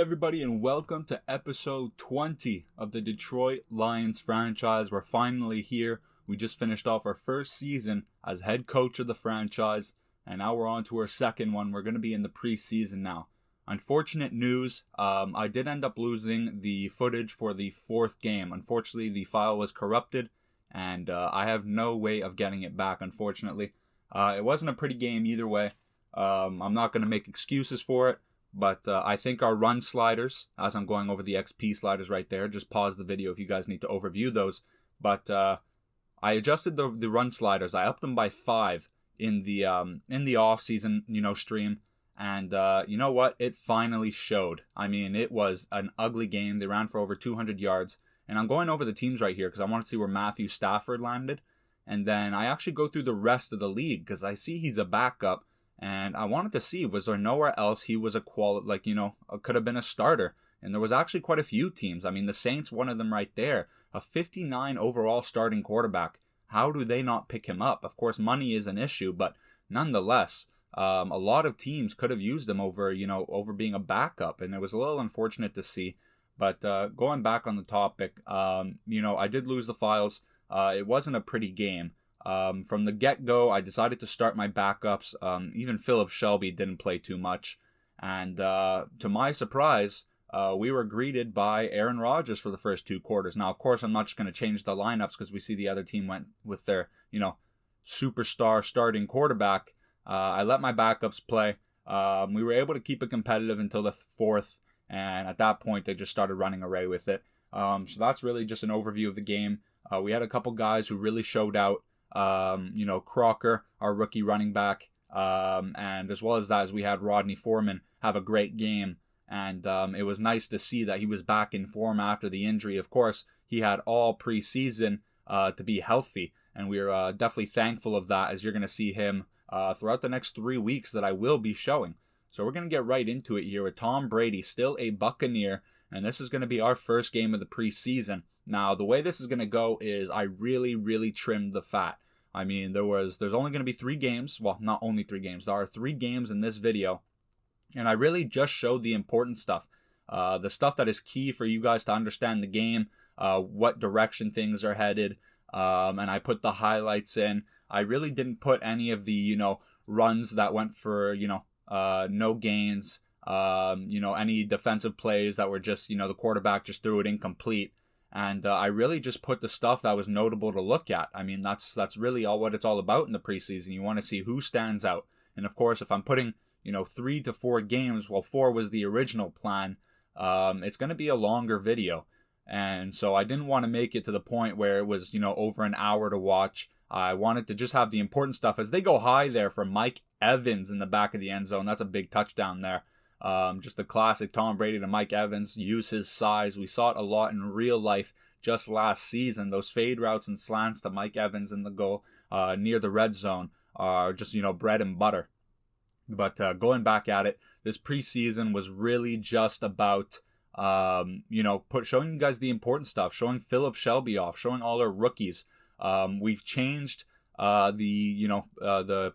everybody, and welcome to episode 20 of the Detroit Lions franchise. We're finally here. We just finished off our first season as head coach of the franchise, and now we're on to our second one. We're going to be in the preseason now. Unfortunate news, I did end up losing the footage for the fourth game. Unfortunately, the file was corrupted, and I have no way of getting it back, unfortunately. It wasn't a pretty game either way. I'm not going to make excuses for it. But I think our run sliders, as I'm going over the XP sliders right there, just pause the video if you guys need to overview those. But I adjusted the run sliders. I upped them by 5 in the off season, stream. And you know what? It finally showed. I mean, it was an ugly game. They ran for over 200 yards. And I'm going over the teams right here because I want to see where Matthew Stafford landed. And then I actually go through the rest of the league because I see he's a backup. And I wanted to see, was there nowhere else he was could have been a starter? And there was actually quite a few teams. I mean, the Saints, one of them right there, a 59 overall starting quarterback. How do they not pick him up? Of course, money is an issue, but nonetheless, a lot of teams could have used him over being a backup. And it was a little unfortunate to see. But going back on the topic, I did lose the files. It wasn't a pretty game. From the get-go, I decided to start my backups. Even Philip Shelby didn't play too much. And to my surprise, we were greeted by Aaron Rodgers for the first 2 quarters. Now, of course, I'm not just going to change the lineups because we see the other team went with their, superstar starting quarterback. I let my backups play. We were able to keep it competitive until the 4th. And at that point, they just started running away with it. So that's really just an overview of the game. We had a couple guys who really showed out. Crocker, our rookie running back, and as well as that, we had Rodney Foreman have a great game, and it was nice to see that he was back in form after the injury. Of course, he had all preseason to be healthy, and we're definitely thankful of that, as you're going to see him throughout the next 3 weeks that I will be showing. So we're going to get right into it here with Tom Brady, still a Buccaneer, and this is going to be our first game of the preseason. Now, the way this is going to go is I really, really trimmed the fat. I mean, there's only going to be 3 games. Well, not only 3 games. There are 3 games in this video. And I really just showed the important stuff. The stuff that is key for you guys to understand the game, what direction things are headed. And I put the highlights in. I really didn't put any of the, runs that went for, no gains. Any defensive plays that were just, the quarterback just threw it incomplete. And I really just put the stuff that was notable to look at. I mean, that's really all what it's all about in the preseason. You want to see who stands out. And of course, if I'm putting, 3 to 4 games, well, 4 was the original plan, it's going to be a longer video. And so I didn't want to make it to the point where it was, over an hour to watch. I wanted to just have the important stuff. As they go high there for Mike Evans in the back of the end zone, that's a big touchdown there. Just the classic Tom Brady to Mike Evans, use his size. We saw it a lot in real life just last season. Those fade routes and slants to Mike Evans in the goal near the red zone are just, bread and butter. But going back at it, this preseason was really just about, showing you guys the important stuff, showing Philip Shelby off, showing all our rookies. We've changed the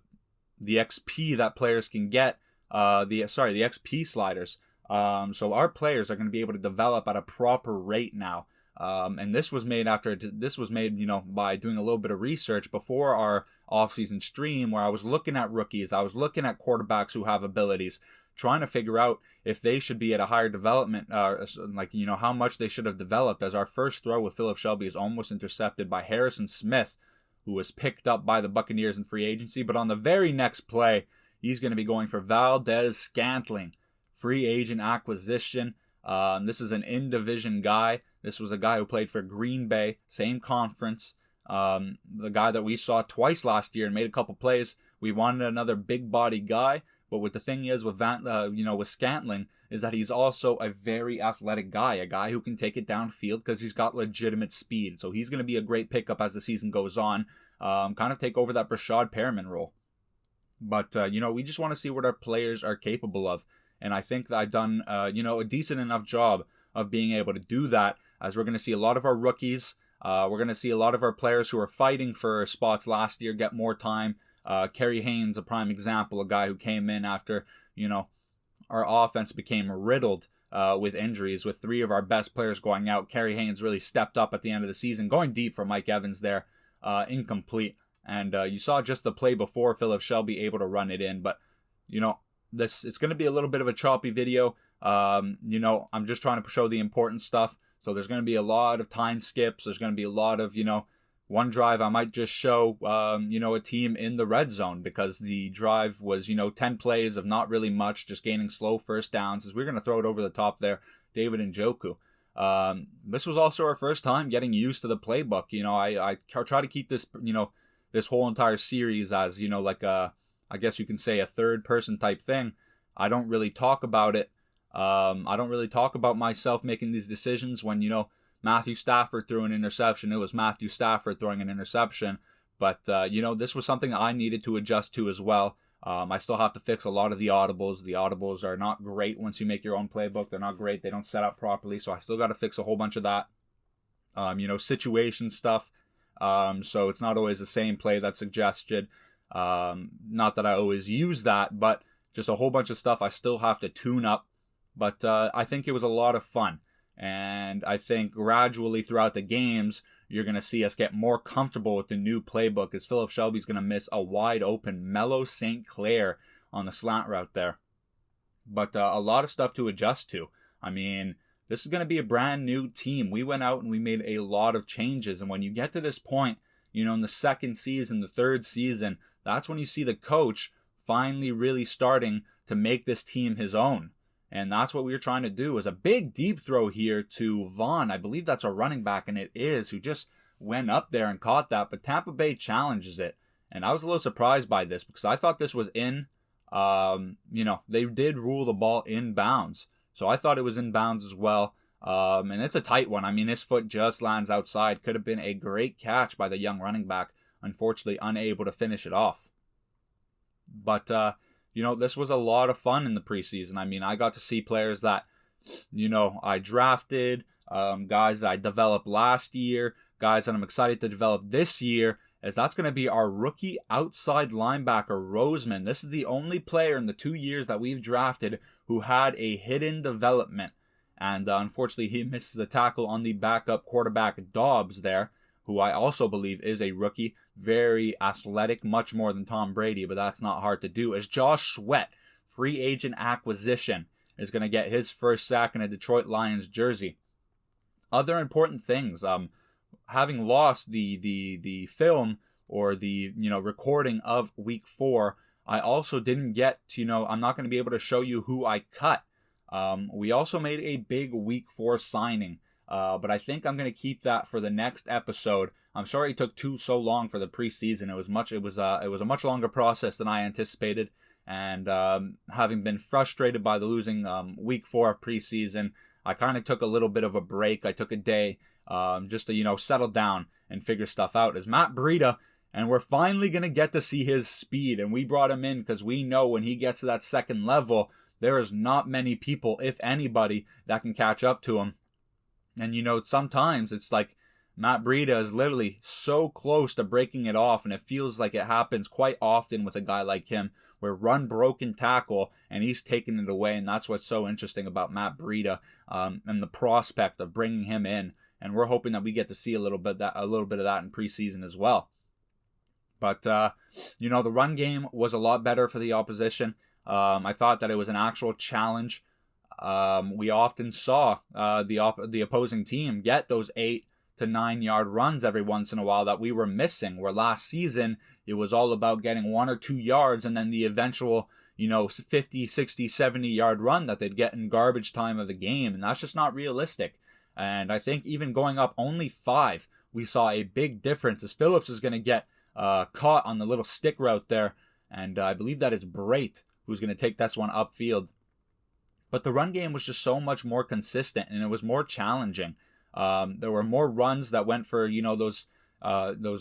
XP that players can get. The XP sliders. So our players are going to be able to develop at a proper rate now. And this was made by doing a little bit of research before our off-season stream, where I was looking at rookies, I was looking at quarterbacks who have abilities, trying to figure out if they should be at a higher development, how much they should have developed, as our first throw with Philip Shelby is almost intercepted by Harrison Smith, who was picked up by the Buccaneers in free agency. But on the very next play, he's going to be going for Valdes-Scantling, free agent acquisition. This is an in-division guy. This was a guy who played for Green Bay, same conference. The guy that we saw twice last year and made a couple plays. We wanted another big body guy, but what the thing is with with Scantling is that he's also a very athletic guy, a guy who can take it downfield because he's got legitimate speed. So he's going to be a great pickup as the season goes on. Kind of take over that Brashad Perriman role. But, we just want to see what our players are capable of. And I think that I've done, a decent enough job of being able to do that, as we're going to see a lot of our rookies. We're going to see a lot of our players who are fighting for spots last year get more time. Kerry Haynes, a prime example, a guy who came in after, our offense became riddled with injuries, with 3 of our best players going out. Kerry Haynes really stepped up at the end of the season, going deep for Mike Evans there, incomplete. And you saw just the play before Philip Shelby able to run it in. But, it's going to be a little bit of a choppy video. I'm just trying to show the important stuff. So there's going to be a lot of time skips. There's going to be a lot of, one drive I might just show, a team in the red zone because the drive was, 10 plays of not really much, just gaining slow first downs. As we're going to throw it over the top there, David Njoku. This was also our first time getting used to the playbook. I try to keep this, this whole entire series as, I guess you can say a third person type thing. I don't really talk about it. I don't really talk about myself making these decisions when, Matthew Stafford threw an interception. It was Matthew Stafford throwing an interception. But, this was something I needed to adjust to as well. I still have to fix a lot of the audibles. The audibles are not great once you make your own playbook. They're not great. They don't set up properly. So I still got to fix a whole bunch of that. Situation stuff. So it's not always the same play that's suggested. Not that I always use that, but just a whole bunch of stuff I still have to tune up. But I think it was a lot of fun. And I think gradually throughout the games, you're going to see us get more comfortable with the new playbook as Philip Shelby's going to miss a wide open Mello St. Clair on the slant route there. But a lot of stuff to adjust to. I mean, this is going to be a brand new team. We went out and we made a lot of changes. And when you get to this point, in the second season, the third season, that's when you see the coach finally really starting to make this team his own. And that's what we were trying to do. Is a big deep throw here to Vaughn. I believe that's a running back, and it is, who just went up there and caught that. But Tampa Bay challenges it. And I was a little surprised by this because I thought this was in. They did rule the ball in bounds. So I thought it was in bounds as well. And it's a tight one. I mean, his foot just lands outside. Could have been a great catch by the young running back. Unfortunately, unable to finish it off. But, this was a lot of fun in the preseason. I mean, I got to see players that, I drafted, guys that I developed last year, guys that I'm excited to develop this year, as that's going to be our rookie outside linebacker, Roseman. This is the only player in the 2 years that we've drafted who had a hidden development. And unfortunately, he misses a tackle on the backup quarterback, Dobbs, there, who I also believe is a rookie. Very athletic, much more than Tom Brady, but that's not hard to do. As Josh Sweat, free agent acquisition, is going to get his first sack in a Detroit Lions jersey. Other important things, having lost the film or the recording of Week 4, I also didn't get to, I'm not going to be able to show you who I cut. We also made a big Week 4 signing. But I think I'm going to keep that for the next episode. I'm sorry it took so long for the preseason. It was a much longer process than I anticipated. And having been frustrated by the losing Week 4 of preseason, I kind of took a little bit of a break. I took a day just to settle down and figure stuff out. As Matt Breida, and we're finally going to get to see his speed. And we brought him in because we know when he gets to that second level, there is not many people, if anybody, that can catch up to him. And sometimes it's like Matt Breida is literally so close to breaking it off, and it feels like it happens quite often with a guy like him, where run broken tackle and he's taking it away. And that's what's so interesting about Matt Breida and the prospect of bringing him in. And we're hoping that we get to see a little bit of that in preseason as well. But the run game was a lot better for the opposition. I thought that it was an actual challenge. We often saw the opposing team get those 8 to 9 yard runs every once in a while that we were missing, where last season it was all about getting 1 or 2 yards and then the eventual 50, 60, 70 yard run that they'd get in garbage time of the game. And that's just not realistic. And I think even going up only 5, we saw a big difference as Phillips is going to get caught on the little stick route there. And I believe that is Brait who's going to take this one upfield. But the run game was just so much more consistent, and it was more challenging. There were more runs that went for those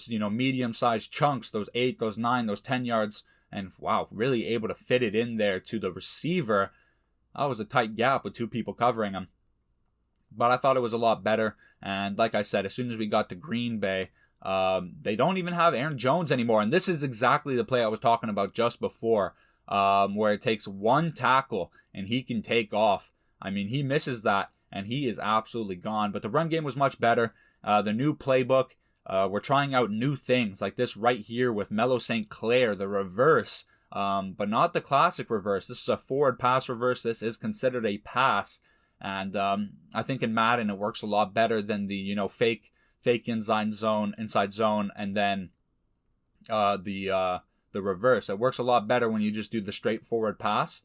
medium-sized chunks, those 8, those 9, those 10 yards, and wow, really able to fit it in there to the receiver. That was a tight gap with 2 people covering him. But I thought it was a lot better. And like I said, as soon as we got to Green Bay, they don't even have Aaron Jones anymore. And this is exactly the play I was talking about just before, where it takes 1 tackle and he can take off. I mean, he misses that, and he is absolutely gone. But the run game was much better. The new playbook, we're trying out new things like this right here with Melo St. Clair, the reverse, but not the classic reverse. This is a forward pass reverse. This is considered a pass. And I think in Madden it works a lot better than the fake inside zone, and then the reverse. It works a lot better when you just do the straightforward pass.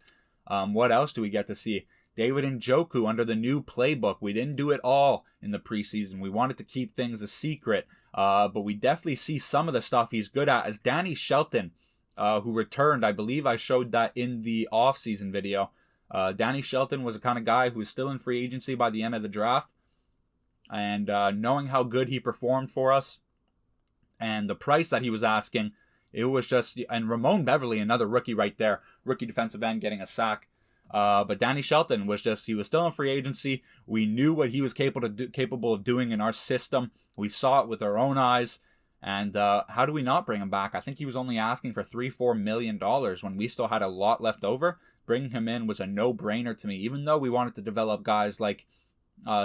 What else do we get to see? David Njoku under the new playbook. We didn't do it all in the preseason. We wanted to keep things a secret, but we definitely see some of the stuff he's good at. As Danny Shelton, who returned, I believe I showed that in the off-season video. Danny Shelton was the kind of guy who was still in free agency by the end of the draft. And knowing how good he performed for us and the price that he was asking, it was just... And Ramon Beverly, another rookie right there. Rookie defensive end getting a sack. But Danny Shelton was he was still in free agency. We knew what he was capable of doing in our system. We saw it with our own eyes. And how do we not bring him back? I think he was only asking for $3-4 million when we still had a lot left over. Bringing him in was a no-brainer to me, even though we wanted to develop guys like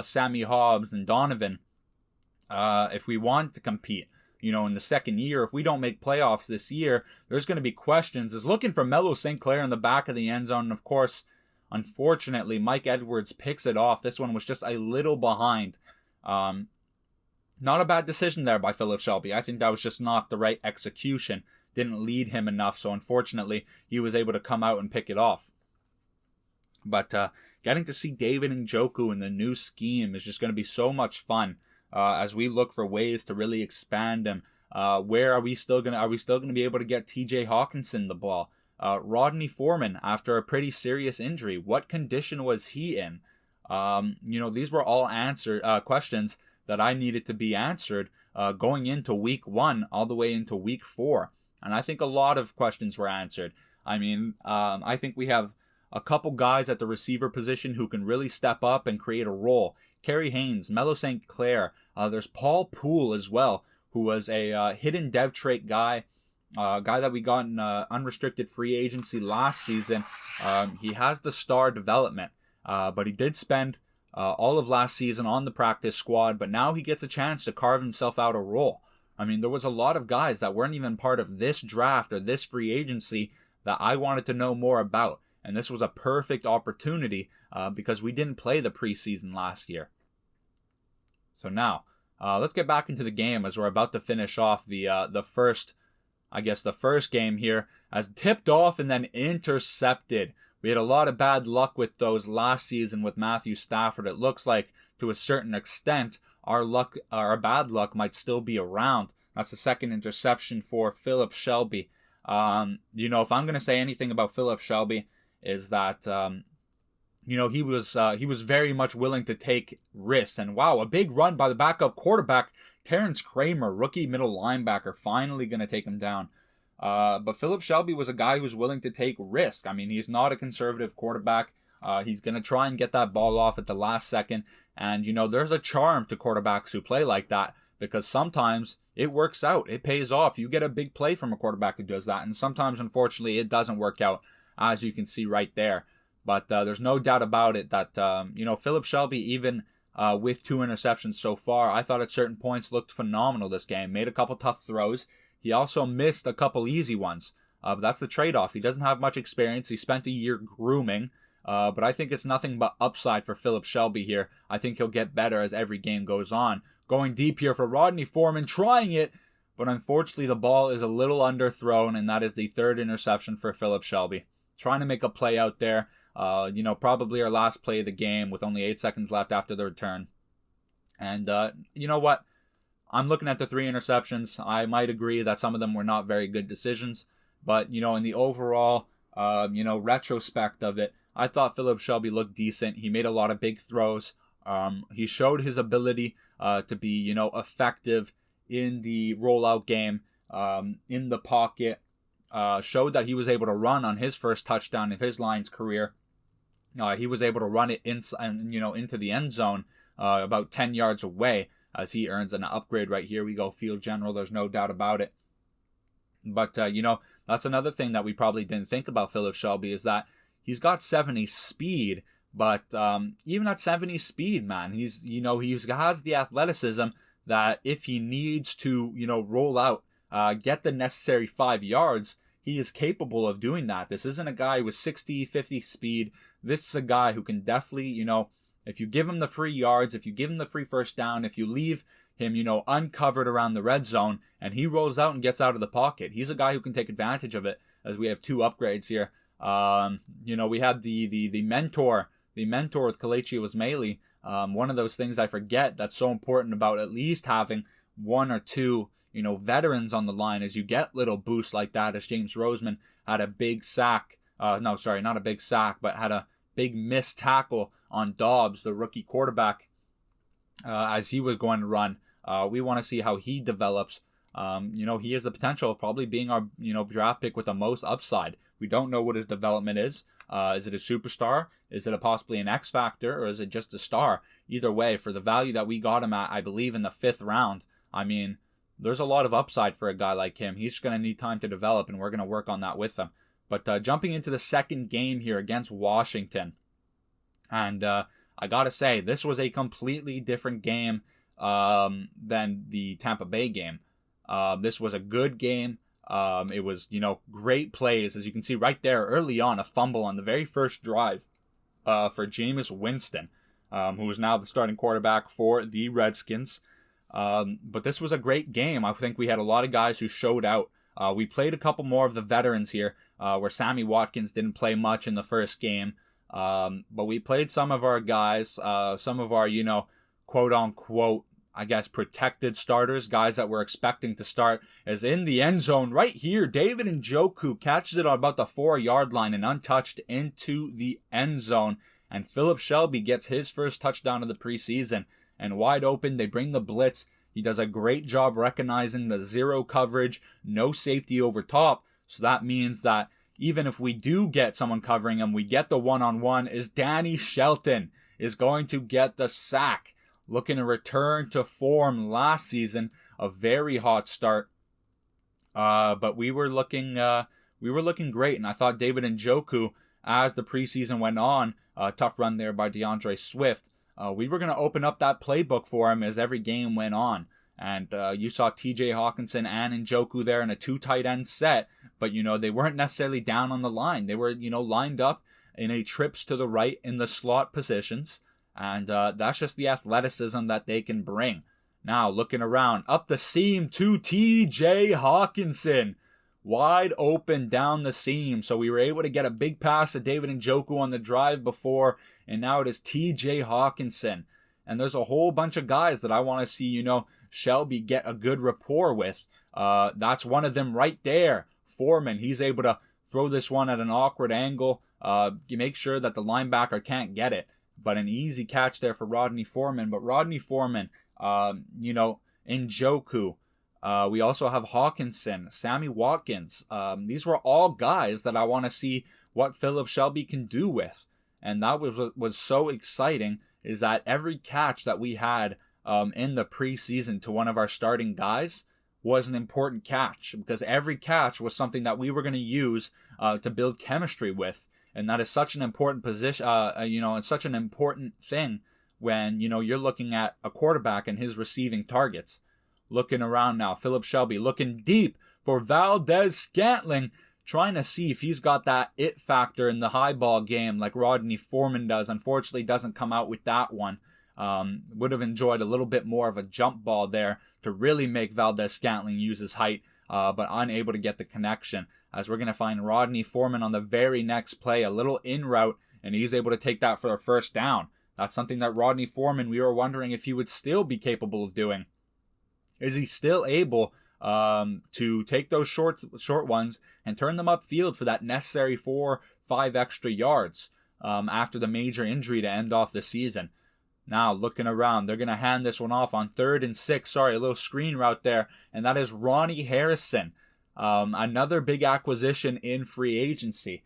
Sammy Hobbs and Donovan. If we want to compete, in the second year, if we don't make playoffs this year, there's going to be questions. Is looking for Melo St. Clair in the back of the end zone. And of course, unfortunately, Mike Edwards picks it off. This one was just a little behind. Not a bad decision there by Philip Shelby. I think that was just not the right execution. Didn't lead him enough. So unfortunately, he was able to come out and pick it off. But getting to see David Njoku in the new scheme is just going to be so much fun as we look for ways to really expand him. Where are we still going to be able to get TJ Hawkinson the ball? Rodney Foreman, after a pretty serious injury, what condition was he in? These were all questions that I needed to be answered going into week 1 all the way into week 4. And I think a lot of questions were answered. I mean, I think we have a couple guys at the receiver position who can really step up and create a role. Kerry Haynes, Melo St. Clair. There's Paul Poole as well, who was a hidden dev trait guy. Guy that we got in unrestricted free agency last season. He has the star development, but he did spend all of last season on the practice squad, but now he gets a chance to carve himself out a role. I mean, there was a lot of guys that weren't even part of this draft or this free agency that I wanted to know more about. And this was a perfect opportunity because we didn't play the preseason last year. So now, let's get back into the game as we're about to finish off the first game here, as tipped off and then intercepted. We had a lot of bad luck with those last season with Matthew Stafford. It looks like, to a certain extent, our bad luck might still be around. That's the second interception for Philip Shelby. If I'm going to say anything about Philip Shelby, is that he was very much willing to take risks. And wow, a big run by the backup quarterback, Terrence Kramer, rookie middle linebacker, finally going to take him down. But Philip Shelby was a guy who's willing to take risk. I mean, he's not a conservative quarterback. He's going to try and get that ball off at the last second. And, there's a charm to quarterbacks who play like that, because sometimes it works out. It pays off. You get a big play from a quarterback who does that. And sometimes, unfortunately, it doesn't work out, as you can see right there. But there's no doubt about it that, Philip Shelby, even with 2 interceptions so far, I thought at certain points looked phenomenal this game. Made a couple tough throws. He also missed a couple easy ones. But that's the trade-off. He doesn't have much experience. He spent a year grooming. But I think it's nothing but upside for Philip Shelby here. I think he'll get better as every game goes on. Going deep here for Rodney Foreman, trying it. But unfortunately, the ball is a little underthrown, and that is the 3rd interception for Philip Shelby. Trying to make a play out there. Probably our last play of the game with only 8 seconds left after the return. And you know what? I'm looking at the 3 interceptions. I might agree that some of them were not very good decisions. But, in the overall, retrospect of it, I thought Philip Shelby looked decent. He made a lot of big throws. He showed his ability to be, effective in the rollout game, in the pocket. Showed that he was able to run on his first touchdown of his Lions career. He was able to run it into the end zone about 10 yards away, as he earns an upgrade right here. We go field general. There's no doubt about it. But, that's another thing that we probably didn't think about Philip Shelby, is that he's got 70 speed, But even at 70 speed, man, he has the athleticism that if he needs to, roll out, get the necessary 5 yards, he is capable of doing that. This isn't a guy with 60, 50 speed. This is a guy who can definitely, if you give him the free yards, if you give him the free first down, if you leave him, uncovered around the red zone, and he rolls out and gets out of the pocket, he's a guy who can take advantage of it, as we have 2 upgrades here. We had the mentor with Kelechi Osemele. One of those things I forget that's so important about at least having 1 or 2, veterans on the line, as you get little boosts like that, as James Roseman had a big sack. Not a big sack, but had a big missed tackle on Dobbs, the rookie quarterback, as he was going to run. We want to see how he develops. He has the potential of probably being our, draft pick with the most upside. We don't know what his development is. Is it a superstar? Is it possibly an X factor? Or is it just a star? Either way, for the value that we got him at, I believe in the 5th round, I mean, there's a lot of upside for a guy like him. He's going to need time to develop, and we're going to work on that with him. But jumping into the second game here against Washington, and I got to say, this was a completely different game than the Tampa Bay game. This was a good game. It was, great plays. As you can see right there early on, a fumble on the very first drive for Jameis Winston, who is now the starting quarterback for the Redskins. But this was a great game. I think we had a lot of guys who showed out. We played a couple more of the veterans here, where Sammy Watkins didn't play much in the first game. But we played some of our guys, some of our, quote unquote, I guess, protected starters, guys that we're expecting to start, as in the end zone right here, David Njoku catches it on about the 4-yard line and untouched into the end zone. And Philip Shelby gets his first touchdown of the preseason. And wide open, they bring the blitz. He does a great job recognizing the 0 coverage, no safety over top. So that means that even if we do get someone covering him, we get the one-on-one, is Danny Shelton is going to get the sack. Looking to return to form last season, a very hot start. But we were looking great, and I thought David Njoku, as the preseason went on, tough run there by DeAndre Swift. We were going to open up that playbook for him as every game went on. And you saw TJ Hawkinson and Njoku there in a 2 tight end set, but they weren't necessarily down on the line. They were lined up in a trips to the right in the slot positions. And that's just the athleticism that they can bring. Now, looking around, up the seam to T.J. Hawkinson. Wide open down the seam. So we were able to get a big pass to David Njoku on the drive before. And now it is T.J. Hawkinson. And there's a whole bunch of guys that I want to see, Shelby get a good rapport with. That's one of them right there. Foreman, he's able to throw this one at an awkward angle. You make sure that the linebacker can't get it. But an easy catch there for Rodney Foreman. But Rodney Foreman, Njoku, we also have Hawkinson, Sammy Watkins. These were all guys that I want to see what Philip Shelby can do with. And that was so exciting, is that every catch that we had in the preseason to one of our starting guys was an important catch. Because every catch was something that we were going to use to build chemistry with. And that is such an important position, and such an important thing when, you're looking at a quarterback and his receiving targets. Looking around now, Philip Shelby looking deep for Valdes-Scantling, trying to see if he's got that it factor in the high ball game like Rodney Foreman does. Unfortunately, doesn't come out with that one. Would have enjoyed a little bit more of a jump ball there to really make Valdes-Scantling use his height, but unable to get the connection. As we're going to find Rodney Foreman on the very next play, a little in route, and he's able to take that for a first down. That's something that Rodney Foreman, we were wondering if he would still be capable of doing. Is he still able to take those short ones and turn them upfield for that necessary 4-5 extra yards after the major injury to end off the season? Now, looking around, they're going to hand this one off on 3rd and 6. Sorry, a little screen route there. And that is Ronnie Harrison. Another big acquisition in free agency.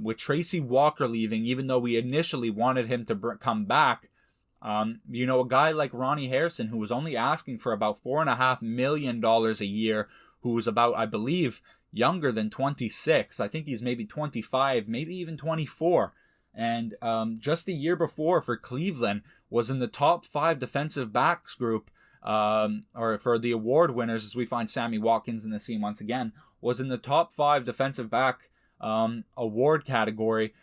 With Tracy Walker leaving, even though we initially wanted him to come back, a guy like Ronnie Harrison, who was only asking for about $4.5 million a year, who was about, I believe, younger than 26. I think he's maybe 25, maybe even 24. And just the year before for Cleveland was in the top 5 defensive backs group, or for the award winners, as we find Sammy Watkins in the scene once again, was in the top 5 defensive back award category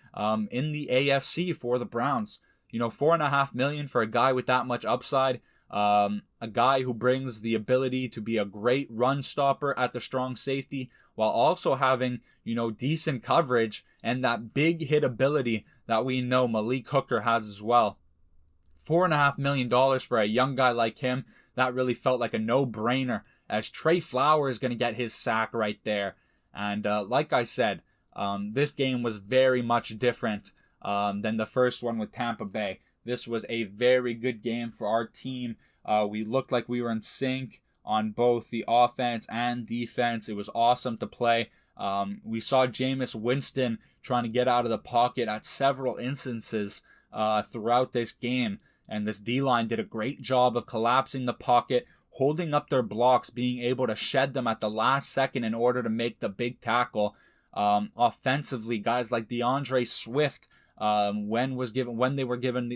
in the AFC for the Browns. $4.5 million for a guy with that much upside. A guy who brings the ability to be a great run stopper at the strong safety while also having, decent coverage and that big hit ability that we know Malik Hooker has as well. $4.5 million for a young guy like him, that really felt like a no-brainer, as Trey Flowers is going to get his sack right there. And like I said, this game was very much different than the first one with Tampa Bay. This was a very good game for our team. We looked like we were in sync on both the offense and defense. It was awesome to play. We saw Jameis Winston trying to get out of the pocket at several instances throughout this game. And this D-line did a great job of collapsing the pocket, holding up their blocks, being able to shed them at the last second in order to make the big tackle. Offensively, guys like DeAndre Swift, when he was given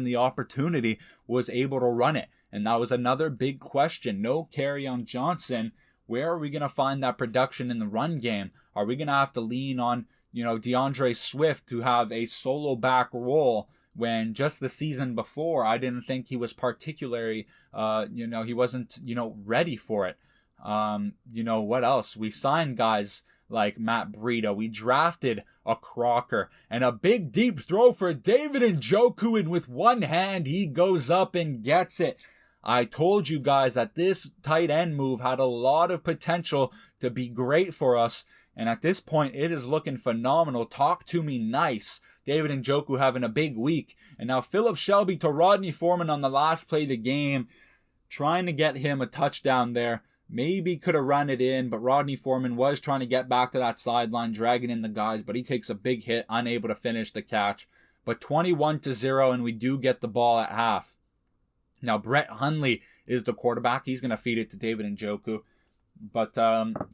the opportunity, was able to run it. And that was another big question. No Kerryon Johnson. Where are we going to find that production in the run game? Are we going to have to lean on, DeAndre Swift to have a solo back role, when just the season before I didn't think he was particularly, he wasn't, ready for it. What else? We signed guys like Matt Breida. We drafted a Crocker, and a big deep throw for David Njoku, and with one hand he goes up and gets it. I told you guys that this tight end move had a lot of potential to be great for us, and at this point it is looking phenomenal. Talk to me nice. David Njoku having a big week, and now Philip Shelby to Rodney Foreman on the last play of the game, trying to get him a touchdown there. Maybe could have run it in, but Rodney Foreman was trying to get back to that sideline, dragging in the guys, but he takes a big hit, unable to finish the catch. But 21-0, and we do get the ball at half. Now, Brett Hundley is the quarterback. He's going to feed it to David Njoku. But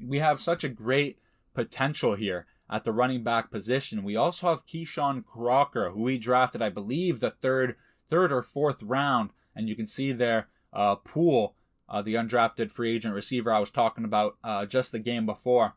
we have such a great potential here at the running back position. We also have Keyshawn Crocker, who we drafted, I believe, the third or fourth round. And you can see there, Poole, the undrafted free agent receiver I was talking about just the game before.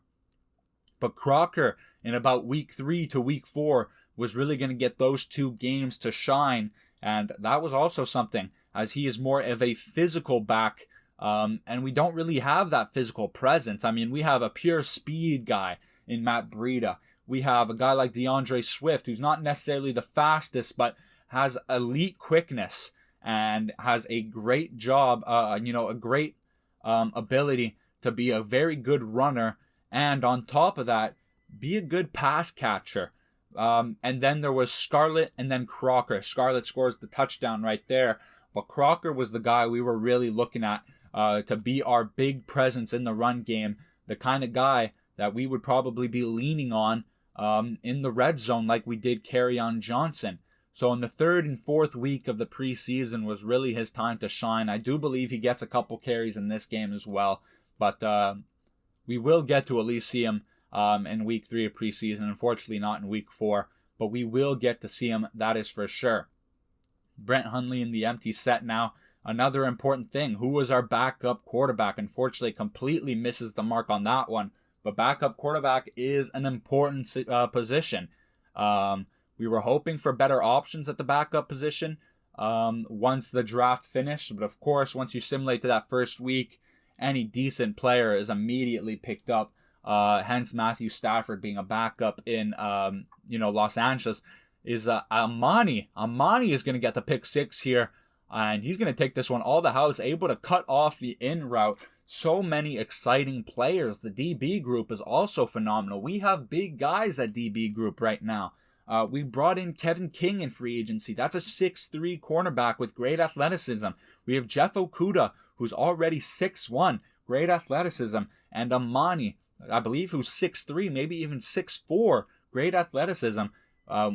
But Crocker, in about week 3 to week 4, was really going to get those 2 games to shine. And that was also something, as he is more of a physical back. And we don't really have that physical presence. I mean, we have a pure speed guy in Matt Breida. We have a guy like DeAndre Swift, who's not necessarily the fastest, but has elite quickness and has a great job, a great ability to be a very good runner, and on top of that, be a good pass catcher. And then there was Scarlett and then Crocker. Scarlett scores the touchdown right there, but Crocker was the guy we were really looking at to be our big presence in the run game, the kind of guy that we would probably be leaning on in the red zone like we did Kerryon Johnson. So in the 3rd and 4th week of the preseason was really his time to shine. I do believe he gets a couple carries in this game as well, but we will get to at least see him in week 3 of preseason. Unfortunately, not in week 4, but we will get to see him, that is for sure. Brett Hundley in the empty set now. Another important thing, who was our backup quarterback? Unfortunately, completely misses the mark on that one. But backup quarterback is an important position. We were hoping for better options at the backup position once the draft finished. But of course, once you simulate to that first week, any decent player is immediately picked up. Hence, Matthew Stafford being a backup in Los Angeles is Amani. Amani is going to get the pick 6 here. And he's going to take this one all the house, able to cut off the in route. So many exciting players. The DB group is also phenomenal. We have big guys at DB group right now. We brought in Kevin King in free agency. That's a 6'3 cornerback with great athleticism. We have Jeff Okudah, who's already 6'1, great athleticism. And Amani, I believe, who's 6'3, maybe even 6'4, great athleticism.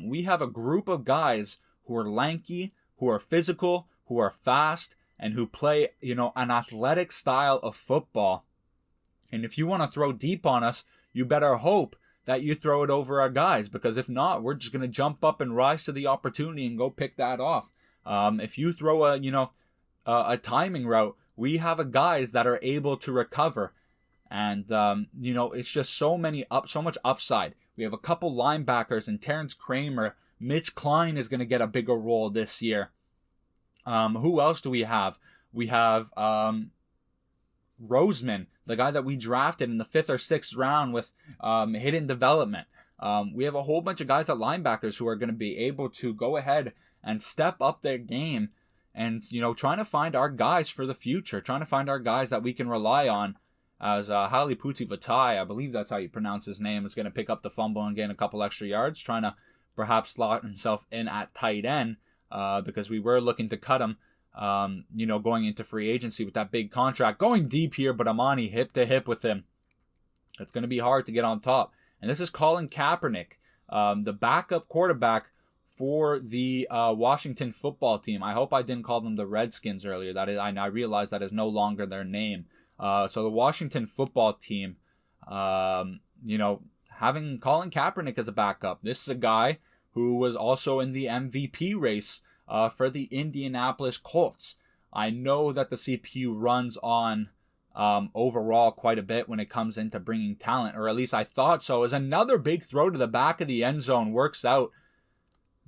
We have a group of guys who are lanky, who are physical, who are fast, and who play, an athletic style of football. And if you want to throw deep on us, you better hope that you throw it over our guys, because if not, we're just going to jump up and rise to the opportunity and go pick that off. If you throw a timing route, we have guys that are able to recover. And, it's just so much upside. We have a couple linebackers and Terrence Kramer. Mitch Klein is going to get a bigger role this year. Who else do we have? We have Roseman, the guy that we drafted in the 5th or 6th round with hidden development. We have a whole bunch of guys at linebackers who are going to be able to go ahead and step up their game and, trying to find our guys for the future, trying to find our guys that we can rely on. As Haliputi Vatai, I believe that's how you pronounce his name, is going to pick up the fumble and gain a couple extra yards, trying to perhaps slot himself in at tight end because we were looking to cut him, going into free agency with that big contract. Going deep here, but Amani hip to hip with him. It's going to be hard to get on top. And this is Colin Kaepernick, the backup quarterback for the Washington football team. I hope I didn't call them the Redskins earlier. That is, I realize that is no longer their name. So the Washington football team, having Colin Kaepernick as a backup. This is a guy who was also in the MVP race for the Indianapolis Colts. I know that the CPU runs on overall quite a bit when it comes into bringing talent, or at least I thought so. As another big throw to the back of the end zone works out.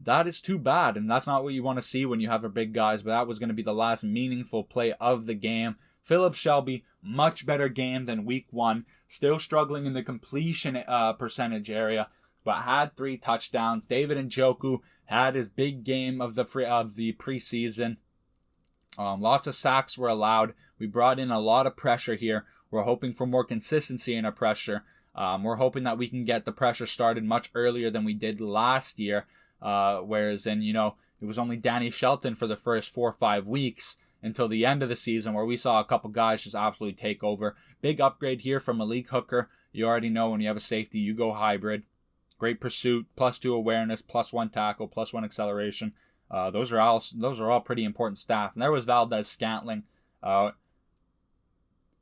That is too bad, and that's not what you want to see when you have a big guys, but that was going to be the last meaningful play of the game. Philip Shelby, much better game than week 1. Still struggling in the completion percentage area, but had 3 touchdowns. David Njoku had his big game of the preseason. Lots of sacks were allowed. We brought in a lot of pressure here. We're hoping for more consistency in our pressure. We're hoping that we can get the pressure started much earlier than we did last year. Whereas it was only Danny Shelton for the first 4 or 5 weeks until the end of the season, where we saw a couple guys just absolutely take over. Big upgrade here from Malik Hooker. You already know when you have a safety, you go hybrid. Great pursuit, +2 awareness, +1 tackle, +1 acceleration. Those are all pretty important stats. And there was Valdez Scantling.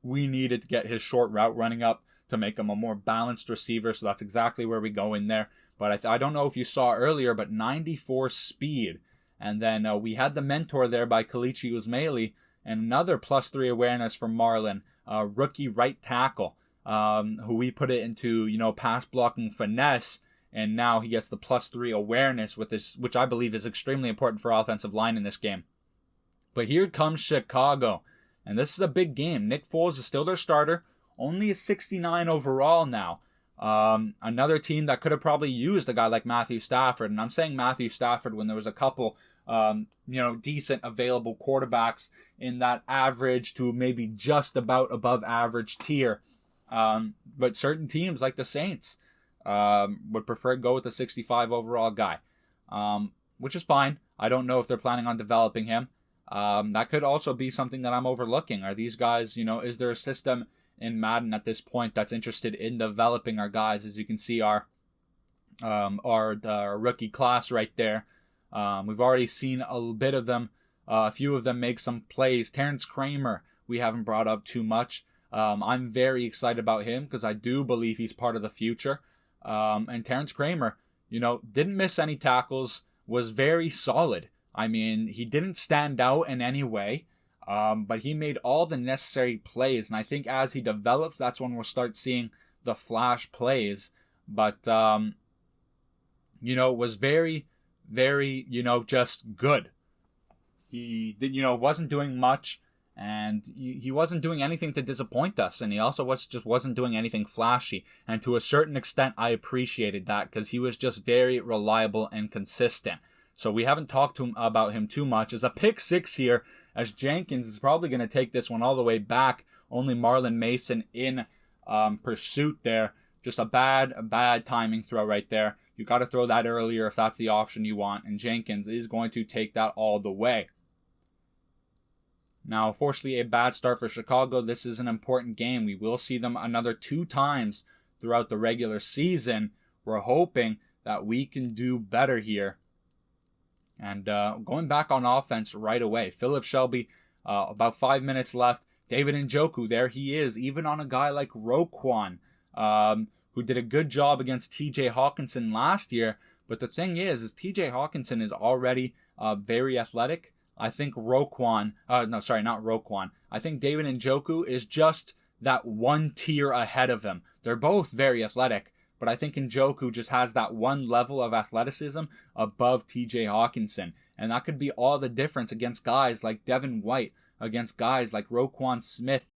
We needed to get his short route running up to make him a more balanced receiver, so that's exactly where we go in there. But I don't know if you saw earlier, but 94 speed. And then we had the mentor there by Kalichi Usmaili, and another +3 awareness from Marlon, rookie right tackle, who we put it into, pass blocking finesse, and now he gets the +3 awareness with this, which I believe is extremely important for offensive line in this game. But here comes Chicago, and this is a big game. Nick Foles is still their starter, only a 69 overall now. Another team that could have probably used a guy like Matthew Stafford, and I'm saying Matthew Stafford when there was a couple, decent available quarterbacks in that average to maybe just about above average tier. But certain teams like the Saints would prefer to go with a 65 overall guy, which is fine. I don't know if they're planning on developing him. That could also be something that I'm overlooking. Are these guys, is there a system in Madden at this point that's interested in developing our guys? As you can see, our rookie class right there. We've already seen a bit of them. A few of them make some plays. Terrence Kramer, we haven't brought up too much. I'm very excited about him because I do believe he's part of the future. And Terrence Kramer, didn't miss any tackles, was very solid. I mean, he didn't stand out in any way. But he made all the necessary plays, and I think as he develops, that's when we'll start seeing the flash plays. But, was very, very, just good. He did, wasn't doing much, and he wasn't doing anything to disappoint us, and he also wasn't doing anything flashy. And to a certain extent, I appreciated that because he was just very reliable and consistent. So we haven't talked about him too much. There's a pick 6 here, as Jenkins is probably going to take this one all the way back. Only Marlon Mason in pursuit there. Just a bad timing throw right there. You got to throw that earlier if that's the option you want. And Jenkins is going to take that all the way. Now, unfortunately, a bad start for Chicago. This is an important game. We will see them another 2 times throughout the regular season. We're hoping that we can do better here. And going back on offense right away. Philip Shelby, about 5 minutes left. David Njoku, there he is. Even on a guy like Roquan, who did a good job against TJ Hawkinson last year. But the thing is TJ Hawkinson is already very athletic. I think not Roquan. I think David Njoku is just that one tier ahead of him. They're both very athletic, but I think Njoku just has that one level of athleticism above TJ Hawkinson. And that could be all the difference against guys like Devin White, against guys like Roquan Smith.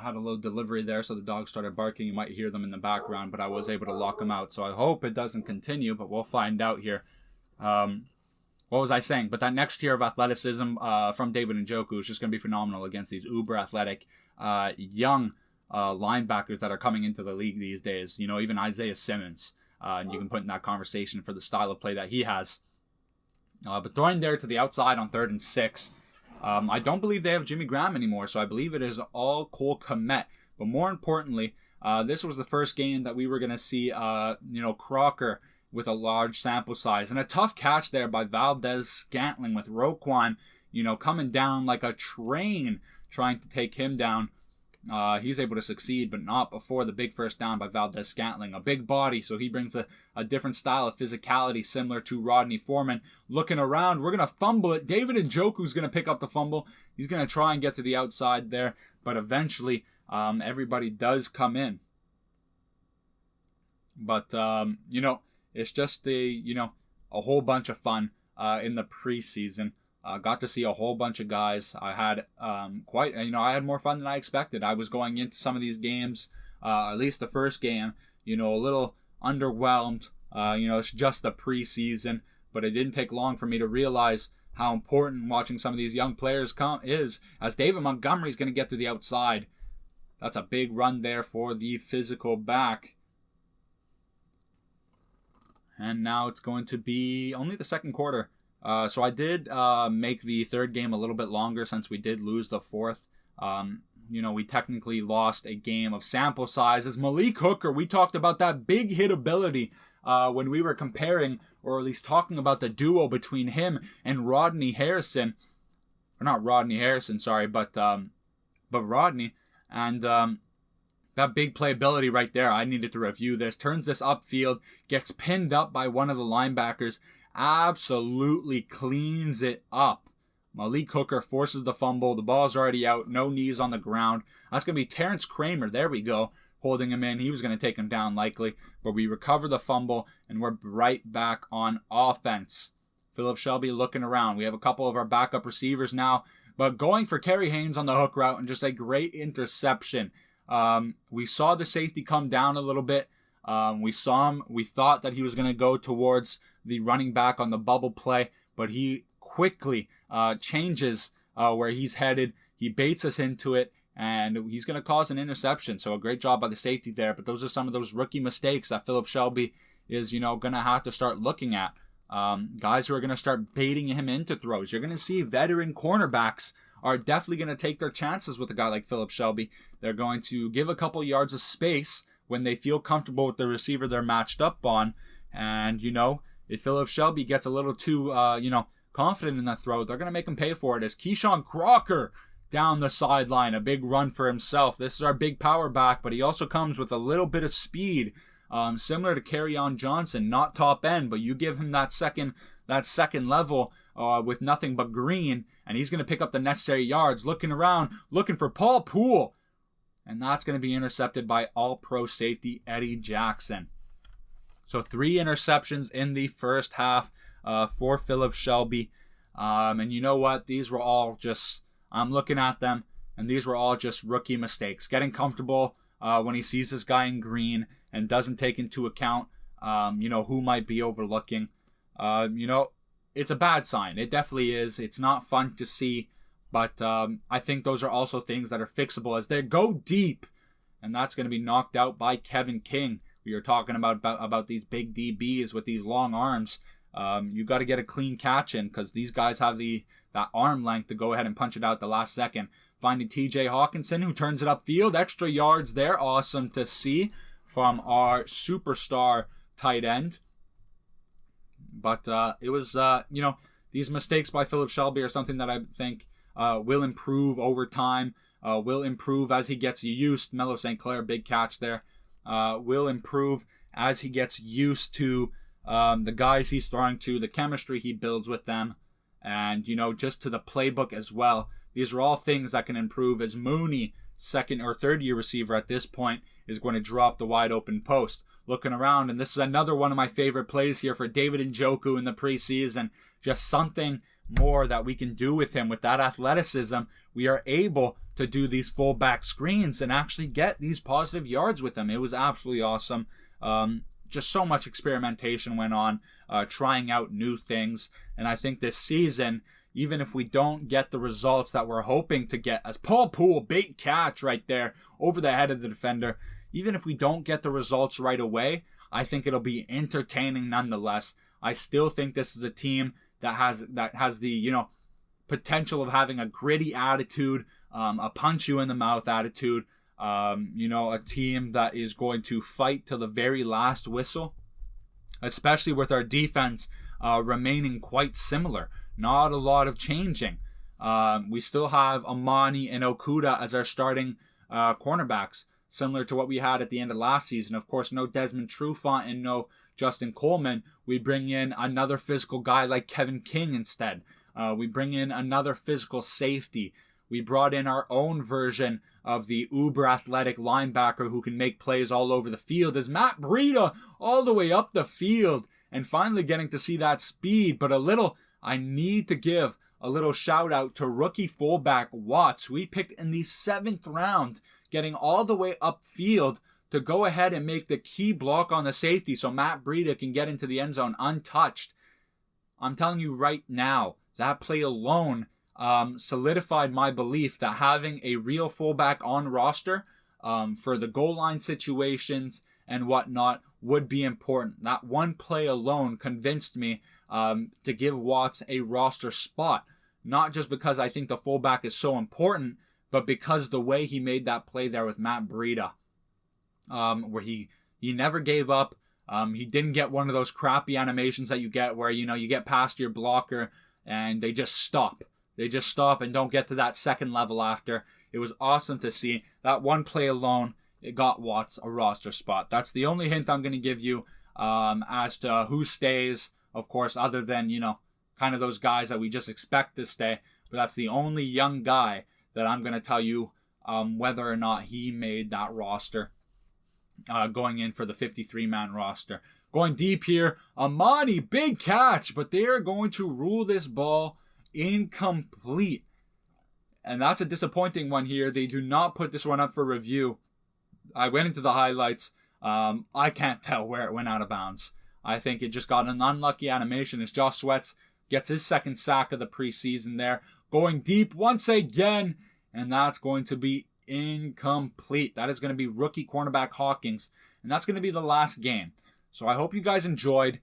Had a little delivery there, so the dogs started barking. You might hear them in the background, but I was able to lock them out. So I hope it doesn't continue, but we'll find out here. What was I saying? But that next tier of athleticism from David Njoku is just going to be phenomenal against these uber athletic young linebackers that are coming into the league these days. You know, even Isaiah Simmons. And you can put in that conversation for the style of play that he has. But throwing there to the outside on 3rd and 6. I don't believe they have Jimmy Graham anymore, so I believe it is all Cole Kmet. But more importantly, this was the first game that we were going to see, Crocker with a large sample size. And a tough catch there by Valdes-Scantling with Roquan, coming down like a train trying to take him down. He's able to succeed, but not before the big first down by Valdes-Scantling. A big body, so he brings a different style of physicality similar to Rodney Foreman. Looking around, we're going to fumble it. David Njoku's going to pick up the fumble. He's going to try and get to the outside there, but eventually everybody does come in. But, it's just a whole bunch of fun in the preseason. Got to see a whole bunch of guys. I had I had more fun than I expected. I was going into some of these games, at least the first game, a little underwhelmed. It's just the preseason, but it didn't take long for me to realize how important watching some of these young players is, as David Montgomery's going to get to the outside. That's a big run there for the physical back. And now it's going to be only the second quarter. So I did make the third game a little bit longer since we did lose the fourth. We technically lost a game of sample size. As Malik Hooker, we talked about that big hit ability when we were comparing, or at least talking about the duo between him and Rodney Harrison. Or not Rodney Harrison, sorry, but Rodney. And that big playability right there, I needed to review this. Turns this upfield, gets pinned up by one of the linebackers, absolutely cleans it up. Malik Hooker forces the fumble. The ball's already out. No knees on the ground. That's going to be Terrence Kramer. There we go. Holding him in. He was going to take him down likely. But we recover the fumble, and we're right back on offense. Philip Shelby looking around. We have a couple of our backup receivers now. But going for Kerry Haynes on the hook route and just a great interception. We saw the safety come down a little bit. We saw him. We thought that he was going to go towards the running back on the bubble play, but he quickly changes where he's headed. He baits us into it, and he's going to cause an interception. So a great job by the safety there. But those are some of those rookie mistakes that Philip Shelby is, going to have to start looking at. Guys who are going to start baiting him into throws. You're going to see veteran cornerbacks are definitely going to take their chances with a guy like Philip Shelby. They're going to give a couple yards of space when they feel comfortable with the receiver they're matched up on. And, if Philip Shelby gets a little too, confident in that throw, they're going to make him pay for it. As Keyshawn Crocker down the sideline, a big run for himself. This is our big power back, but he also comes with a little bit of speed, similar to Kerryon Johnson, not top end, but you give him that second level with nothing but green, and he's going to pick up the necessary yards, looking around, looking for Paul Poole. And that's going to be intercepted by all-pro safety Eddie Jackson. So 3 interceptions in the first half for Philip Shelby. And you know what? These were all just, I'm looking at them, and these were all just rookie mistakes. Getting comfortable when he sees this guy in green and doesn't take into account, who might be overlooking. It's a bad sign. It definitely is. It's not fun to see. But I think those are also things that are fixable as they go deep. And that's going to be knocked out by Kevin King. We were talking about these big DBs with these long arms. You got to get a clean catch in because these guys have that arm length to go ahead and punch it out the last second. Finding TJ Hawkinson, who turns it upfield. Extra yards there. Awesome to see from our superstar tight end. But it was, these mistakes by Philip Shelby are something that I think will improve over time, will improve as he gets used. Melo St. Clair, big catch there, will improve as he gets used to the guys he's throwing to, the chemistry he builds with them, and, just to the playbook as well. These are all things that can improve as Mooney, second or third year receiver at this point, is going to drop the wide open post. Looking around, and this is another one of my favorite plays here for David Njoku in the preseason. Just something more that we can do with him. With that athleticism, we are able to do these fullback screens and actually get these positive yards with him. It was absolutely awesome. Just so much experimentation went on, trying out new things. And I think this season, even if we don't get the results that we're hoping to get, as Paul Poole, big catch right there over the head of the defender, even if we don't get the results right away, I think it'll be entertaining nonetheless. I still think this is a team that has the potential of having a gritty attitude, a punch you in the mouth attitude, a team that is going to fight till the very last whistle, especially with our defense remaining quite similar. Not a lot of changing. We still have Amani and Okudah as our starting cornerbacks, similar to what we had at the end of last season. Of course, no Desmond Trufant and no Justin Coleman. We bring in another physical guy like Kevin King instead. We bring in another physical safety. We brought in our own version of the uber athletic linebacker who can make plays all over the field, as Matt Breida all the way up the field, and finally getting to see that speed. But I need to give a little shout out to rookie fullback Watts, who we picked in the 7th round, getting all the way upfield to go ahead and make the key block on the safety so Matt Breida can get into the end zone untouched. I'm telling you right now, that play alone solidified my belief that having a real fullback on roster for the goal line situations and whatnot would be important. That one play alone convinced me to give Watts a roster spot. Not just because I think the fullback is so important, but because the way he made that play there with Matt Breida, where he never gave up. He didn't get one of those crappy animations that you get where, you get past your blocker and they just stop. They just stop and don't get to that second level after. It was awesome to see. That one play alone, it got Watts a roster spot. That's the only hint I'm going to give you as to who stays, of course, other than, kind of those guys that we just expect to stay. But that's the only young guy that I'm going to tell you whether or not he made that roster going in for the 53-man roster. Going deep here, Amani, big catch, but they are going to rule this ball incomplete. And that's a disappointing one here. They do not put this one up for review. I went into the highlights. I can't tell where it went out of bounds. I think it just got an unlucky animation as Josh Sweats gets his second sack of the preseason there. Going deep once again, and that's going to be incomplete. That is going to be rookie cornerback Hawkins, and that's going to be the last game. So I hope you guys enjoyed.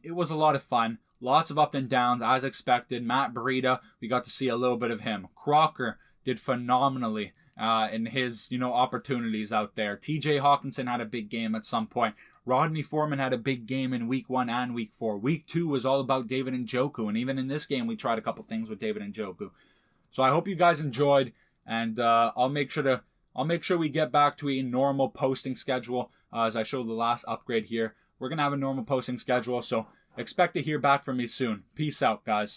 It was a lot of fun. Lots of up and downs as expected. Matt Breida, we got to see a little bit of him. Crocker did phenomenally in his opportunities out there. TJ Hawkinson had a big game at some point. Rodney Foreman had a big game in week 1 and week 4. Week 2 was all about David Njoku, and even in this game we tried a couple things with David Njoku. So I hope you guys enjoyed, and I'll make sure we get back to a normal posting schedule as I show the last upgrade here. We're gonna have a normal posting schedule, so expect to hear back from me soon. Peace out, guys.